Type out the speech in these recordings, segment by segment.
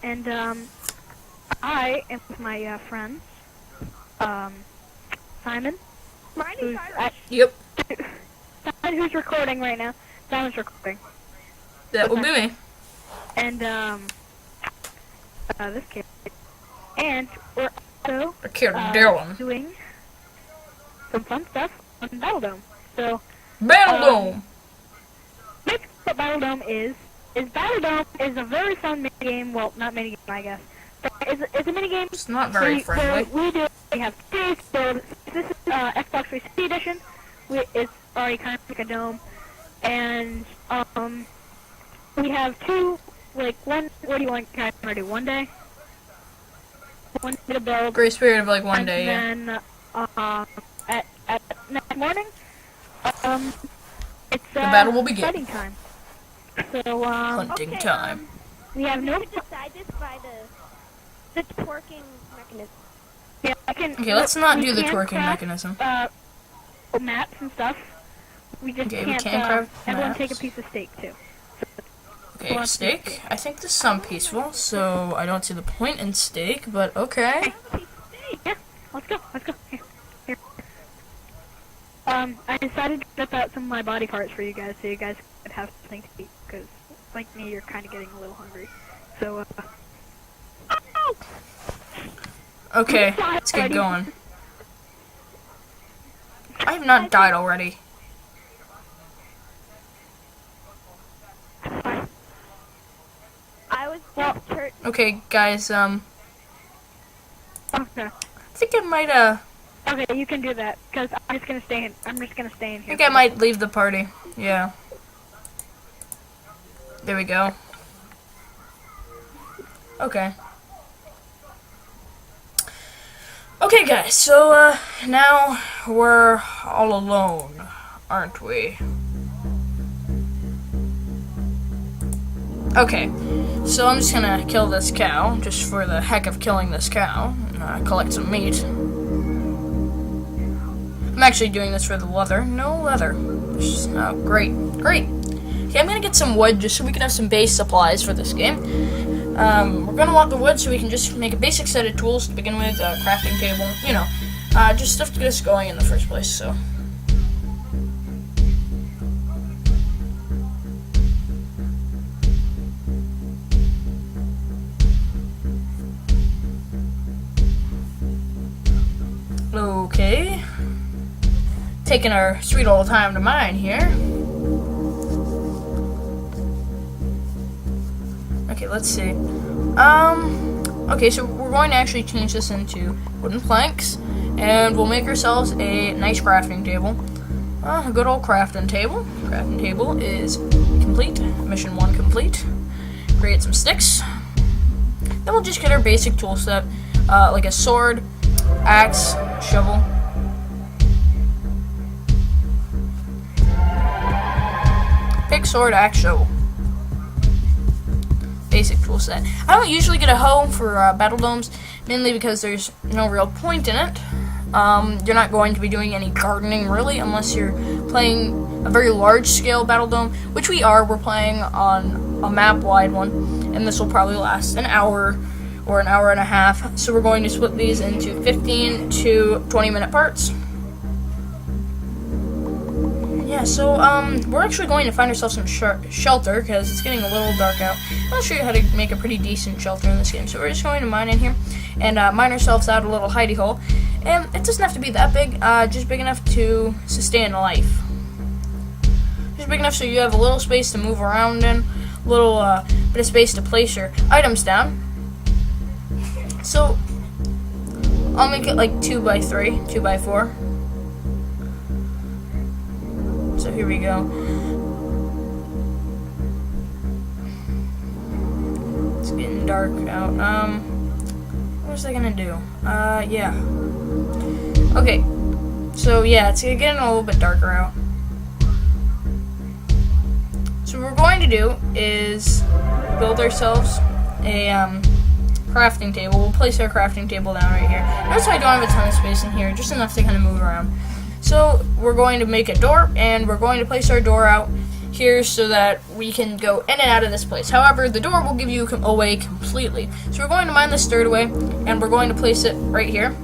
and I am with my friends, Simon. Mighty Yep. Simon, who's recording right now. Simon's recording. That will be me. And this kid. And we're also doing some fun stuff on Battledome. So Battledome. basically what Battledome is Battledome is a very fun minigame. Well, not minigame, I guess. But it's a minigame. It's not very friendly. We have two. So this is Xbox 360 edition. It's already kind of like a dome, and we have two. Like one. What do you want to do? One day. One day to build. Grace period of like one day. And then at next morning, it's the battle will begin. Fighting time. So Hunting time. We have no. You can decide this by the twerking mechanism. Yeah, I can. Okay, let's not do the can twerking craft, mechanism. Maps and stuff. We just Okay, can't. we can craft everyone maps. take a piece of steak too. Okay, steak. I think this sounds peaceful, so I don't see the point in steak, but okay. Yeah, let's go. Here. I decided to rip out some of my body parts for you guys, so you guys could have something to eat. Because, like me, you're kind of getting a little hungry. So, Okay, let's get going. I have not died already. I was just church. Okay, guys, Okay. I think I might, Okay, you can do that. Because I'm just gonna stay in. I'm just gonna stay in I here. think I might leave the party. Yeah. There we go. Okay. Okay, guys, so, now we're all alone, aren't we? Okay, so I'm just gonna kill this cow, just for the heck of killing this cow, and collect some meat. I'm actually doing this for the leather. No leather. Oh, great. Okay, I'm gonna get some wood just so we can have some base supplies for this game. We're gonna want the wood so we can just make a basic set of tools to begin with, crafting table, you know, just stuff to get us going in the first place, so. Okay. Taking our sweet old time to mine here. Okay, let's see. Okay, so we're going to actually change this into wooden planks, and we'll make ourselves a nice crafting table. A good old crafting table. Crafting table is complete. Mission 1 complete. Create some sticks. Then we'll just get our basic tool set, like a sword, axe, shovel. Pick, sword, axe, shovel. Basic tool set. I don't usually get a hoe for Battledomes, mainly because there's no real point in it. You're not going to be doing any gardening, really, unless you're playing a very large-scale Battledome, which we are. We're playing on a map-wide one, and this will probably last an hour or an hour and a half. So we're going to split these into 15 to 20-minute parts. Yeah, so, we're actually going to find ourselves some shelter, because it's getting a little dark out. I'll show you how to make a pretty decent shelter in this game. So we're just going to mine in here, and mine ourselves out a little hidey hole. And it doesn't have to be that big, just big enough to sustain life. Just big enough so you have a little space to move around in, a little bit of space to place your items down. So, I'll make it like 2x3, 2x4. So here we go. It's getting dark out. What was I gonna do? Yeah. Okay. So yeah, it's getting a little bit darker out. So what we're going to do is build ourselves a crafting table. We'll place our crafting table down right here. Notice I don't have a ton of space in here, just enough to kind of move around. So we're going to make a door, and we're going to place our door out here so that we can go in and out of this place. However, the door will give you away completely. So we're going to mine this dirt away, and we're going to place it right here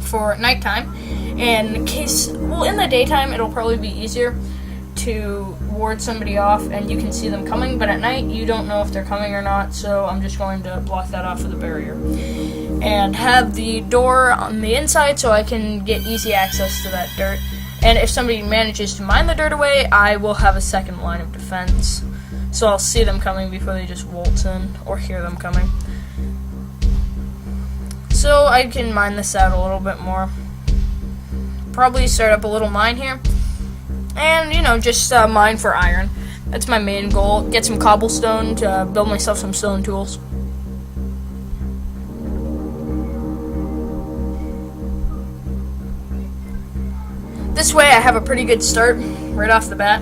for nighttime. And in case, well, in the daytime, it'll probably be easier to ward somebody off, and you can see them coming, but at night, you don't know if they're coming or not, so I'm just going to block that off with a barrier. And have the door on the inside so I can get easy access to that dirt. And if somebody manages to mine the dirt away, I will have a second line of defense. So I'll see them coming before they just waltz in, or hear them coming. So I can mine this out a little bit more. Probably start up a little mine here. And, you know, just mine for iron. That's my main goal. Get some cobblestone to build myself some stone tools. This way I have a pretty good start right off the bat.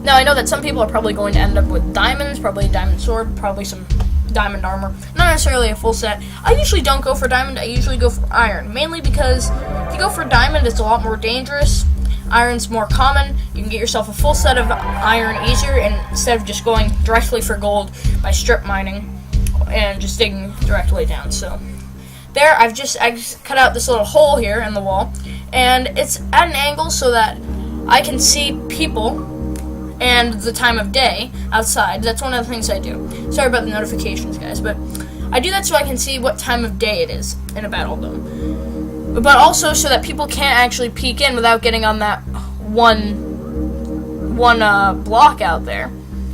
Now I know that some people are probably going to end up with diamonds, probably a diamond sword, probably some diamond armor. Not necessarily a full set. I usually don't go for diamond, I usually go for iron. Mainly because if you go for diamond, it's a lot more dangerous. Iron's more common. You can get yourself a full set of iron easier, and instead of just going directly for gold by strip mining and just digging directly down. So there, I just cut out this little hole here in the wall, and it's at an angle so that I can see people and the time of day outside. That's one of the things I do. Sorry about the notifications, guys, but I do that so I can see what time of day it is in a Battledome. But also so that people can't actually peek in without getting on that one block out there.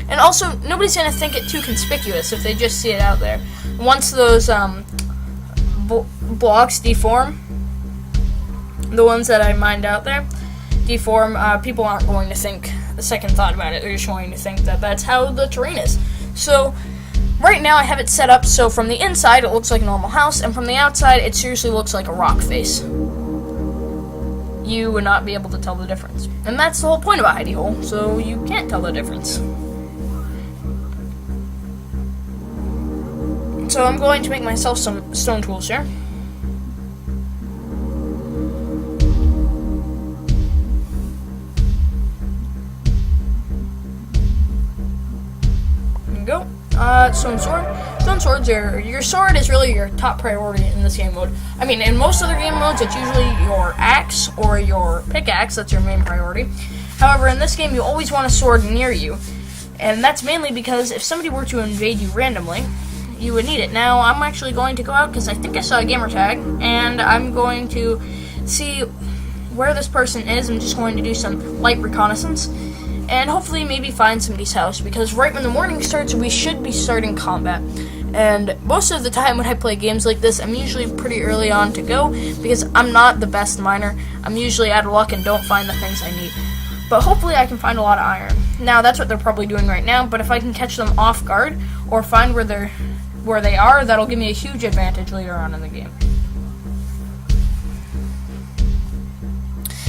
And also, nobody's going to think it too conspicuous if they just see it out there. Once those blocks deform, the ones that I mined out there deform, people aren't going to think a second thought about it. They're just going to think that that's how the terrain is. So right now I have it set up so from the inside it looks like a normal house, and from the outside it seriously looks like a rock face. You would not be able to tell the difference. And that's the whole point of a hidey hole, so you can't tell the difference. So I'm going to make myself some stone tools here. There we go. Stone sword. Stone swords are, your sword is really your top priority in this game mode. I mean, in most other game modes, it's usually your axe or your pickaxe that's your main priority. However, in this game, you always want a sword near you. And that's mainly because if somebody were to invade you randomly, you would need it. Now, I'm actually going to go out because I think I saw a gamer tag, and I'm going to see where this person is. I'm just going to do some light reconnaissance, and hopefully maybe find somebody's house, because right when the morning starts, we should be starting combat. And most of the time when I play games like this, I'm usually pretty early on to go, because I'm not the best miner. I'm usually out of luck and don't find the things I need. But hopefully I can find a lot of iron. Now, that's what they're probably doing right now, but if I can catch them off guard, or find where they are, that'll give me a huge advantage later on in the game.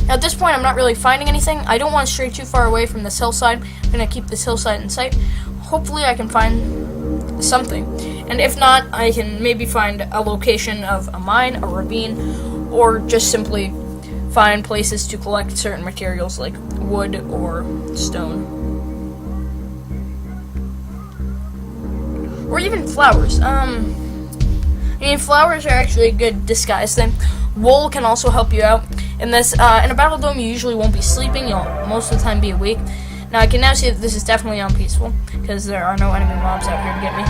Now at this point I'm not really finding anything. I don't want to stray too far away from this hillside. I'm going to keep this hillside in sight. Hopefully I can find something. And if not, I can maybe find a location of a mine, a ravine, or just simply find places to collect certain materials like wood or stone. Or even flowers. I mean, flowers are actually a good disguise thing. Wool can also help you out. In this, in a Battledome, you usually won't be sleeping. You'll most of the time be awake. Now, I can now see that this is definitely unpeaceful, because there are no enemy mobs out here to get me.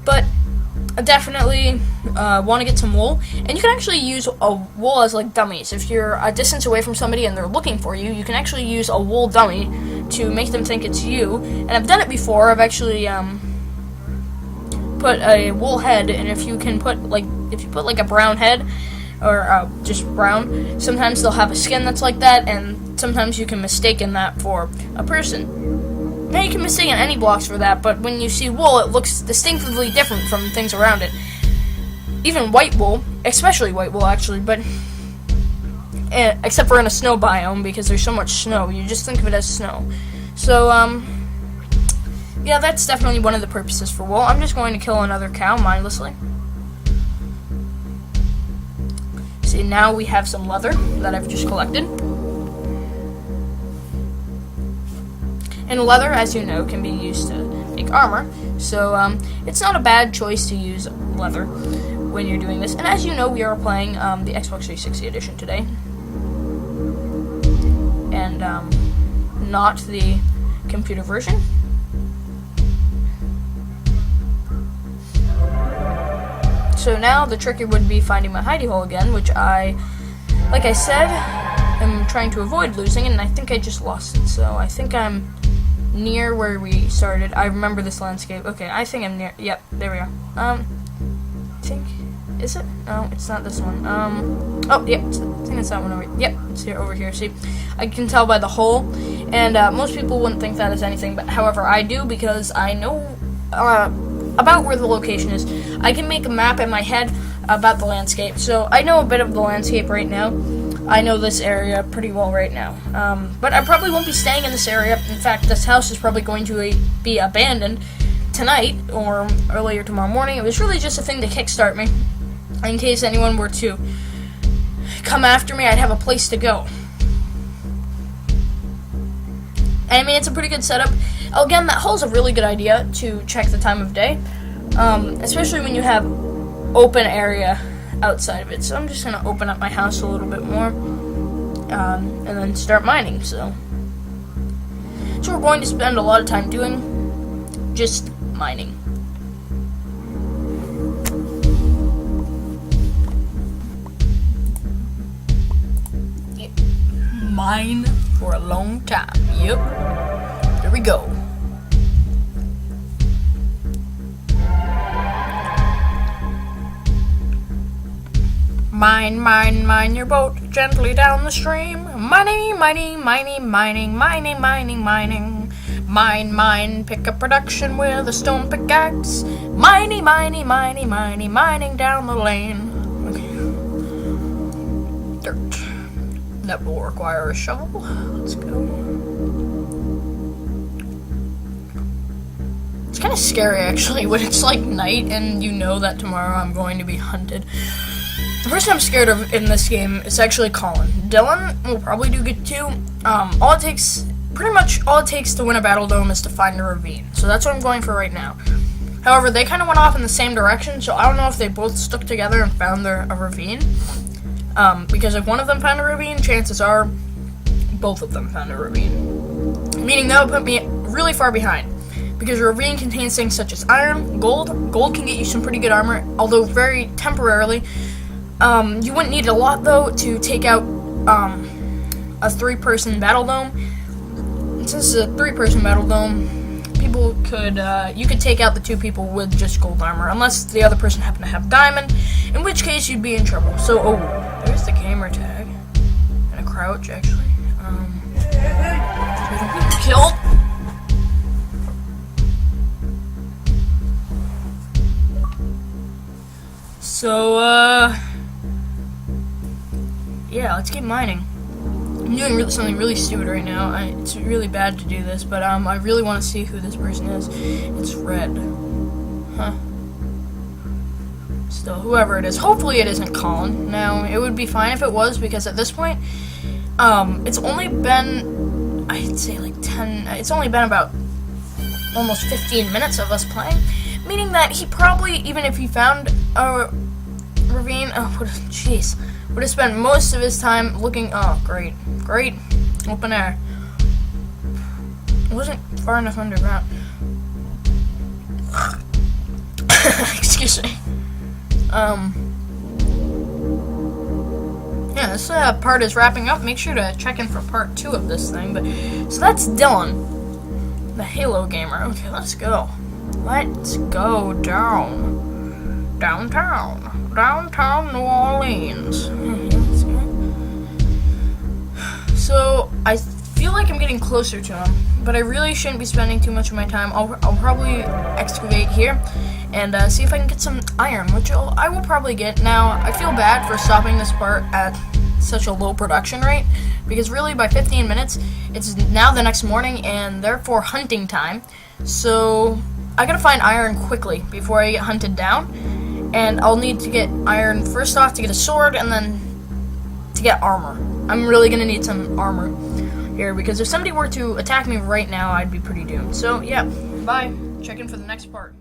But I definitely want to get some wool. And you can actually use a wool as, like, dummies. If you're a distance away from somebody and they're looking for you, you can actually use a wool dummy to make them think it's you. And I've done it before. I've actually put a wool head, and if you put like a brown head, or just brown, sometimes they'll have a skin that's like that, and sometimes you can mistaken that for a person. Now, you can mistake any blocks for that, but when you see wool, it looks distinctively different from things around it. Even white wool, especially white wool actually, but except for in a snow biome, because there's so much snow, you just think of it as snow. So, yeah, that's definitely one of the purposes for wool. I'm just going to kill another cow mindlessly. see, now we have some leather that I've just collected. And leather, as you know, can be used to make armor. So it's not a bad choice to use leather when you're doing this. And as you know, we are playing the Xbox 360 edition today. And not the computer version. So now the trick would be finding my hidey hole again, which like I said, am trying to avoid losing, and I think I just lost it. So I think I'm near where we started. I remember this landscape. Okay, I think I'm near. Yep, there we are. I think, is it? No, it's not this one. Oh, yep, I think it's that one over. Yep, it's here over here. See, I can tell by the hole, and most people wouldn't think that is anything, but however, I do because I know about where the location is. I can make a map in my head about the landscape, so I know a bit of the landscape right now. I know this area pretty well right now. But I probably won't be staying in this area. In fact, this house is probably going to be abandoned tonight or earlier tomorrow morning. It was really just a thing to kickstart me. In case anyone were to come after me, I'd have a place to go. And I mean, it's a pretty good setup. Again, that hole's a really good idea to check the time of day. Especially when you have open area outside of it. So I'm just going to open up my house a little bit more and then start mining. So we're going to spend a lot of time doing just mining. Yep. Mine for a long time. Yep. There we go. Mine, mine, mine your boat gently down the stream. Mining, mining, mining, mining, mining, mining, mining. Mine, mine, pick up production with a stone pickaxe. Mining, mining, mining, mining, mining down the lane. Okay. Dirt. That will require a shovel. Let's go. It's kind of scary actually when it's like night and you know that tomorrow I'm going to be hunted. The person I'm scared of in this game is actually Colin. Dylan will probably do good too. Pretty much all it takes to win a Battledome is to find a ravine. So that's what I'm going for right now. However, they kind of went off in the same direction, so I don't know if they both stuck together and found a ravine. Because if one of them found a ravine, chances are both of them found a ravine. Meaning that would put me really far behind. Because a ravine contains things such as iron, gold. Gold can get you some pretty good armor, although very temporarily. You wouldn't need a lot, though, to take out a 3-person Battledome. Since it's a 3-person Battledome, you could take out the 2 people with just gold armor, unless the other person happened to have diamond, in which case you'd be in trouble. So, there's the gamer tag. And a crouch, actually. Killed. So, yeah, let's keep mining. I'm doing something really stupid right now. It's really bad to do this, but I really want to see who this person is. It's red. Huh. Still, whoever it is. Hopefully it isn't Colin. Now, it would be fine if it was, because at this point, it's only been, I'd say like it's only been about almost 15 minutes of us playing, meaning that he probably, even if he found a ravine, jeez, would have spent most of his time looking. Oh, great, open air. It wasn't far enough underground. Excuse me. Yeah, this part is wrapping up. Make sure to check in for part 2 of this thing. So that's Dylan, the Halo gamer. Okay, let's go. Let's go downtown New Orleans. So I feel like I'm getting closer to him, but I really shouldn't be spending too much of my time. I'll probably excavate here and see if I can get some iron, which I will probably get. Now, I feel bad for stopping this part at such a low production rate, because really by 15 minutes, it's now the next morning and therefore hunting time. So I gotta find iron quickly before I get hunted down, and I'll need to get iron first off to get a sword, and then to get armor. I'm really gonna need some armor here, because if somebody were to attack me right now, I'd be pretty doomed. So, yeah, bye. Check in for the next part.